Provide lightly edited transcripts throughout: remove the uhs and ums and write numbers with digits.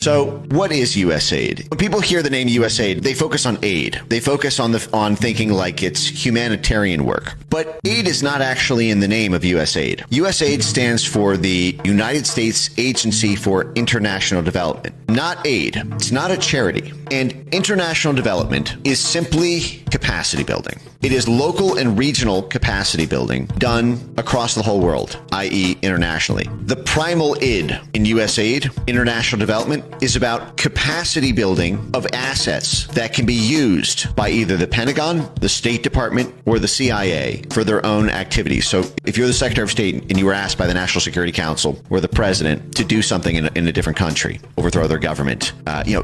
So what is USAID? When people hear the name USAID, they focus on aid. They focus on thinking like it's humanitarian work. But aid is not actually in the name of USAID. USAID stands for the United States Agency for International Development, not aid. It's not a charity. And international development is simply capacity building. It is local and regional capacity building done across the whole world, i.e. internationally. The primal id in USAID, international development, is about capacity building of assets that can be used by either the Pentagon, the State Department, or the CIA for their own activities. So if you're the Secretary of State and you were asked by the National Security Council or the President to do something in a different country, overthrow their government,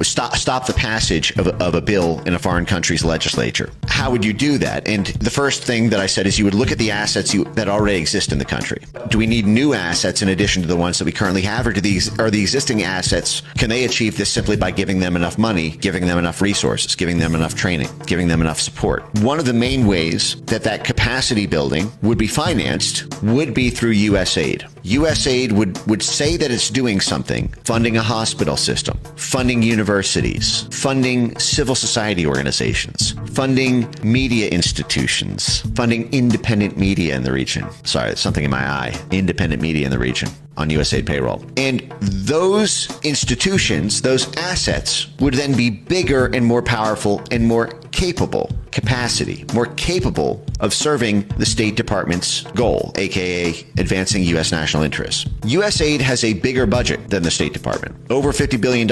stop the passage of a bill in a foreign country's legislature, how would you do that? And the first thing that I said is you would look at the assets that already exist in the country. Do we need new assets in addition to the ones that we currently have, or are the existing assets, can they achieve this simply by giving them enough money, giving them enough resources, giving them enough training, giving them enough support? One of the main ways that capacity building would be financed would be through USAID. USAID would say that it's doing something, funding a hospital system, funding universities, funding civil society organizations, funding media institutions, funding independent media in the region. Sorry, there's something in my eye. Independent media in the region on USAID payroll. And those institutions, those assets, would then be bigger and more powerful and more capable more capable of serving the State Department's goal, aka advancing U.S. national interests. USAID has a bigger budget than the State Department, over $50 billion.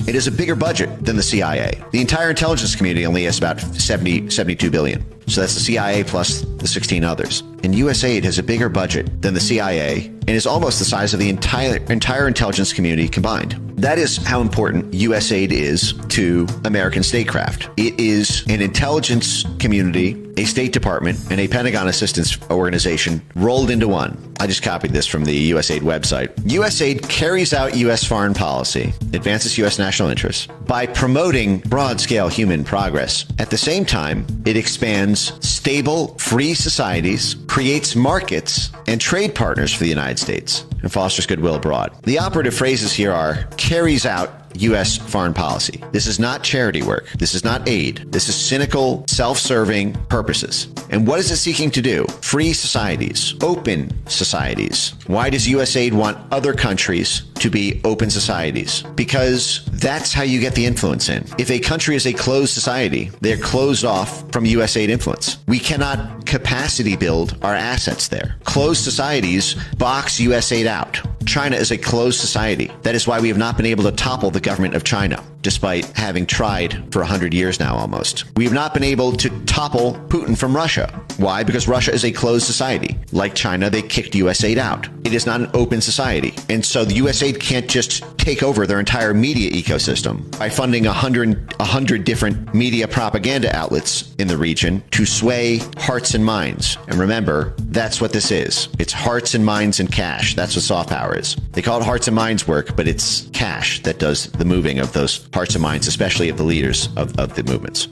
It is a bigger budget than the CIA. The entire intelligence community only has about 72 billion. So that's the CIA plus the 16 others. And USAID has a bigger budget than the CIA and is almost the size of the entire intelligence community combined. That is how important USAID is to American statecraft. It is an intelligence community, a State Department, and a Pentagon assistance organization rolled into one. I just copied this from the USAID website. USAID carries out U.S. foreign policy, advances U.S. national interests by promoting broad-scale human progress. At the same time, it expands stable, free societies, creates markets and trade partners for the United States, and fosters goodwill abroad. The operative phrases here are carries out U.S. foreign policy. This is not charity work. This is not aid. This is cynical, self-serving purposes. And what is it seeking to do? Free societies, open societies. Why does USAID want other countries to be open societies? Because that's how you get the influence in. If a country is a closed society, they're closed off from USAID influence. We cannot capacity build our assets there. Closed societies box USAID out. China is a closed society. That is why we have not been able to topple the government of China, despite having tried for 100 years now almost. We have not been able to topple Putin from Russia. Why? Because Russia is a closed society. Like China, they kicked USAID out. It is not an open society. And so the USAID can't just take over their entire media ecosystem by funding 100 different media propaganda outlets in the region to sway hearts and minds. And remember, that's what this is. It's hearts and minds and cash. That's what soft power is. They call it hearts and minds work, but it's cash that does the moving of those hearts and minds, especially of the leaders of the movements.